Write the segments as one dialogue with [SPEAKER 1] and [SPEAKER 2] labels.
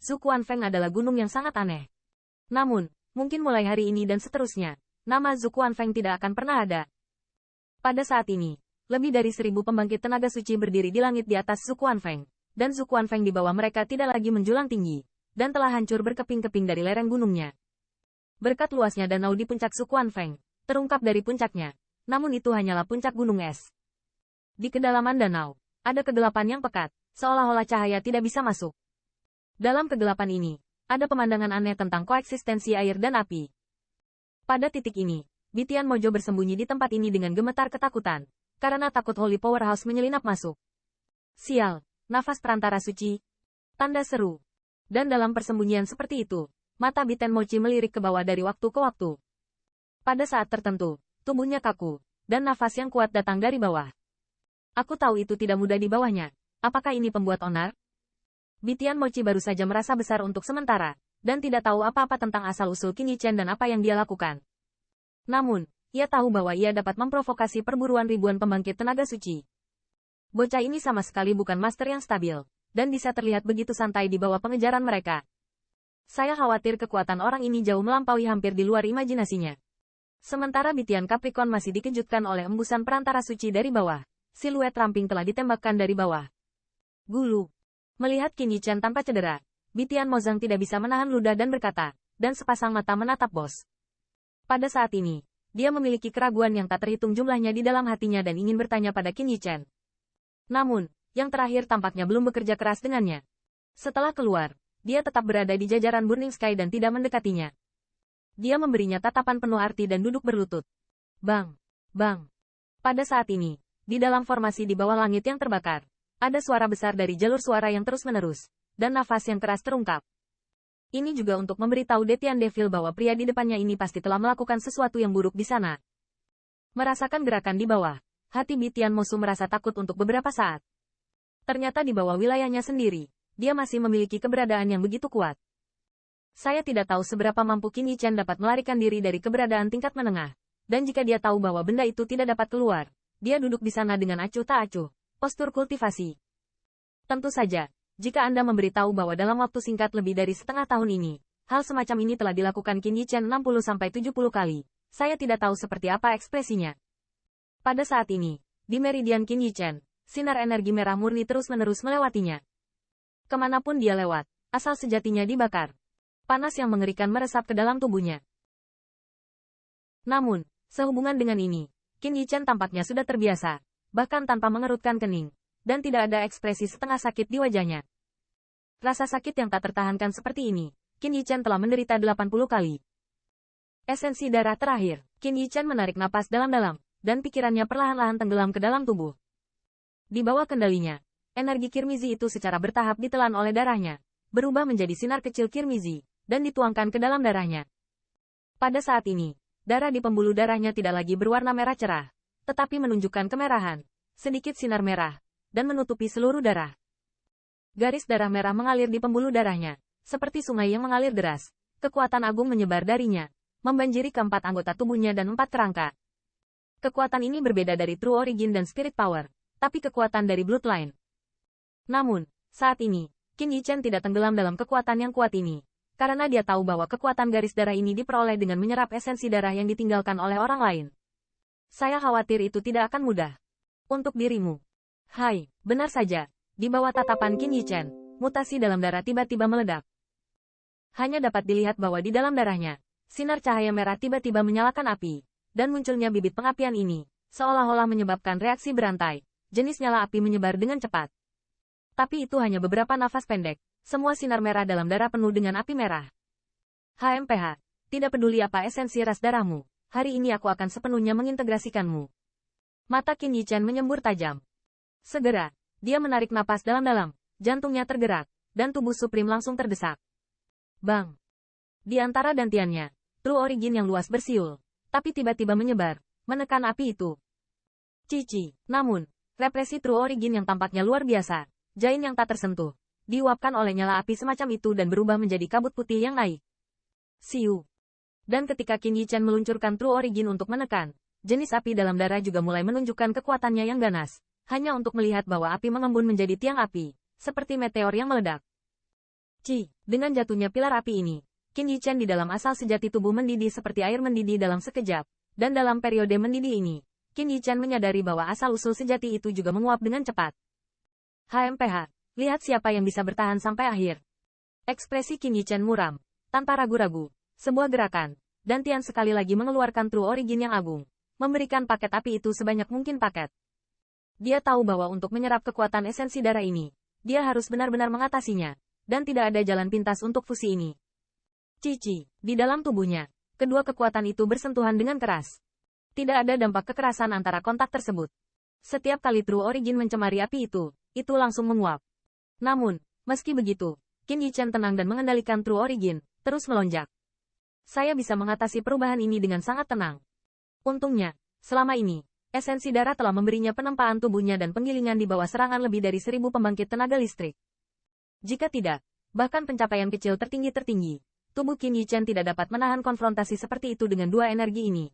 [SPEAKER 1] Zuquan Feng adalah gunung yang sangat aneh. Namun, mungkin mulai hari ini dan seterusnya, nama Zuquan Feng tidak akan pernah ada. Pada saat ini, lebih dari 1000 pembangkit tenaga suci berdiri di langit di atas Zuquan Feng, dan Zuquan Feng di bawah mereka tidak lagi menjulang tinggi, dan telah hancur berkeping-keping dari lereng gunungnya. Berkat luasnya danau di puncak Zuquan Feng, terungkap dari puncaknya, namun itu hanyalah puncak gunung es. Di kedalaman danau, ada kegelapan yang pekat, seolah-olah cahaya tidak bisa masuk. Dalam kegelapan ini, ada pemandangan aneh tentang koeksistensi air dan api. Pada titik ini, Bitian Mojo bersembunyi di tempat ini dengan gemetar ketakutan, karena takut Holy Powerhouse menyelinap masuk. Sial, nafas perantara suci. Tanda seru. Dan dalam persembunyian seperti itu, mata Biten Mochi melirik ke bawah dari waktu ke waktu. Pada saat tertentu, tubuhnya kaku, dan nafas yang kuat datang dari bawah. Aku tahu itu tidak mudah di bawahnya. Apakah ini pembuat onar? Bitian Mochi baru saja merasa besar untuk sementara, dan tidak tahu apa-apa tentang asal-usul Qin Yichen dan apa yang dia lakukan. Namun, ia tahu bahwa ia dapat memprovokasi perburuan ribuan pembangkit tenaga suci. Bocah ini sama sekali bukan master yang stabil, dan bisa terlihat begitu santai di bawah pengejaran mereka. Saya khawatir kekuatan orang ini jauh melampaui hampir di luar imajinasinya. Sementara Bitian Capricorn masih dikejutkan oleh embusan perantara suci dari bawah, siluet ramping telah ditembakkan dari bawah. Gulu. Melihat Qin Yichen tanpa cedera, Bitian Mozang tidak bisa menahan ludah dan berkata, dan sepasang mata menatap bos. Pada saat ini, dia memiliki keraguan yang tak terhitung jumlahnya di dalam hatinya dan ingin bertanya pada Qin Yichen. Namun, yang terakhir tampaknya belum bekerja keras dengannya. Setelah keluar, dia tetap berada di jajaran Burning Sky dan tidak mendekatinya. Dia memberinya tatapan penuh arti dan duduk berlutut. Bang! Bang! Pada saat ini, di dalam formasi di bawah langit yang terbakar, ada suara besar dari jalur suara yang terus-menerus, dan nafas yang keras terungkap. Ini juga untuk memberitahu Detian Devil bahwa pria di depannya ini pasti telah melakukan sesuatu yang buruk di sana. Merasakan gerakan di bawah, hati Bitian Mosu merasa takut untuk beberapa saat. Ternyata di bawah wilayahnya sendiri, dia masih memiliki keberadaan yang begitu kuat. Saya tidak tahu seberapa mampu Qin Yichen dapat melarikan diri dari keberadaan tingkat menengah, dan jika dia tahu bahwa benda itu tidak dapat keluar, dia duduk di sana dengan acuh tak acuh. Postur kultivasi. Tentu saja, jika Anda memberitahu bahwa dalam waktu singkat lebih dari setengah tahun ini, hal semacam ini telah dilakukan Qin Yichen 60-70 kali, saya tidak tahu seperti apa ekspresinya. Pada saat ini, di meridian Qin Yichen, sinar energi merah murni terus-menerus melewatinya. Kemanapun dia lewat, asal sejatinya dibakar. Panas yang mengerikan meresap ke dalam tubuhnya. Namun, sehubungan dengan ini, Qin Yichen tampaknya sudah terbiasa, bahkan tanpa mengerutkan kening, dan tidak ada ekspresi setengah sakit di wajahnya. Rasa sakit yang tak tertahankan seperti ini, Qin Yichen telah menderita 80 kali. Esensi darah terakhir, Qin Yichen menarik napas dalam-dalam, dan pikirannya perlahan-lahan tenggelam ke dalam tubuh. Di bawah kendalinya, energi Kirmizi itu secara bertahap ditelan oleh darahnya, berubah menjadi sinar kecil Kirmizi, dan dituangkan ke dalam darahnya. Pada saat ini, darah di pembuluh darahnya tidak lagi berwarna merah cerah, tetapi menunjukkan kemerahan, sedikit sinar merah, dan menutupi seluruh darah. Garis darah merah mengalir di pembuluh darahnya, seperti sungai yang mengalir deras. Kekuatan agung menyebar darinya, membanjiri keempat anggota tubuhnya dan 4 kerangka. Kekuatan ini berbeda dari True Origin dan Spirit Power, tapi kekuatan dari Bloodline. Namun, saat ini, Qin Yichen tidak tenggelam dalam kekuatan yang kuat ini, karena dia tahu bahwa kekuatan garis darah ini diperoleh dengan menyerap esensi darah yang ditinggalkan oleh orang lain. Saya khawatir itu tidak akan mudah. Untuk dirimu. Hai, benar saja. Di bawah tatapan Qin Yichen, mutasi dalam darah tiba-tiba meledak. Hanya dapat dilihat bahwa di dalam darahnya, sinar cahaya merah tiba-tiba menyalakan api, dan munculnya bibit pengapian ini, seolah-olah menyebabkan reaksi berantai. Jenis nyala api menyebar dengan cepat. Tapi itu hanya beberapa nafas pendek, semua sinar merah dalam darah penuh dengan api merah. HMPH, tidak peduli apa esensi ras darahmu. Hari ini aku akan sepenuhnya mengintegrasikanmu. Mata Qin Yichen menyembur tajam. Segera, dia menarik napas dalam-dalam, jantungnya tergerak, dan tubuh Supreme langsung terdesak. Bang! Di antara dantiannya, True Origin yang luas bersiul, tapi tiba-tiba menyebar, menekan api itu. Cici, namun, represi True Origin yang tampaknya luar biasa, jain yang tak tersentuh, diuapkan oleh nyala api semacam itu dan berubah menjadi kabut putih yang naik. Siu! Dan ketika Qin Yichen meluncurkan True Origin untuk menekan, jenis api dalam darah juga mulai menunjukkan kekuatannya yang ganas, hanya untuk melihat bahwa api mengembun menjadi tiang api, seperti meteor yang meledak. Dengan jatuhnya pilar api ini, Qin Yichen di dalam asal sejati tubuh mendidih seperti air mendidih dalam sekejap, dan dalam periode mendidih ini, Qin Yichen menyadari bahwa asal-usul sejati itu juga menguap dengan cepat. HMPH, lihat siapa yang bisa bertahan sampai akhir. Ekspresi Qin Yichen muram, tanpa ragu-ragu, sebuah gerakan, dan Tian sekali lagi mengeluarkan True Origin yang agung, memberikan paket api itu sebanyak mungkin paket. Dia tahu bahwa untuk menyerap kekuatan esensi darah ini, dia harus benar-benar mengatasinya, dan tidak ada jalan pintas untuk fusi ini. Di dalam tubuhnya, kedua kekuatan itu bersentuhan dengan keras. Tidak ada dampak kekerasan antara kontak tersebut. Setiap kali True Origin mencemari api itu langsung menguap. Namun, meski begitu, Qin Yichen tenang dan mengendalikan True Origin, terus melonjak. Saya bisa mengatasi perubahan ini dengan sangat tenang. Untungnya, selama ini, esensi darah telah memberinya penempaan tubuhnya dan penggilingan di bawah serangan lebih dari 1000 pembangkit tenaga listrik. Jika tidak, bahkan pencapaian kecil tertinggi, tubuh Qin Yichen tidak dapat menahan konfrontasi seperti itu dengan dua energi ini.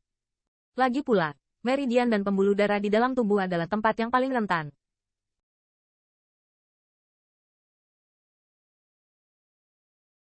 [SPEAKER 1] Lagi pula, meridian dan pembuluh darah di dalam tubuh adalah tempat yang paling rentan.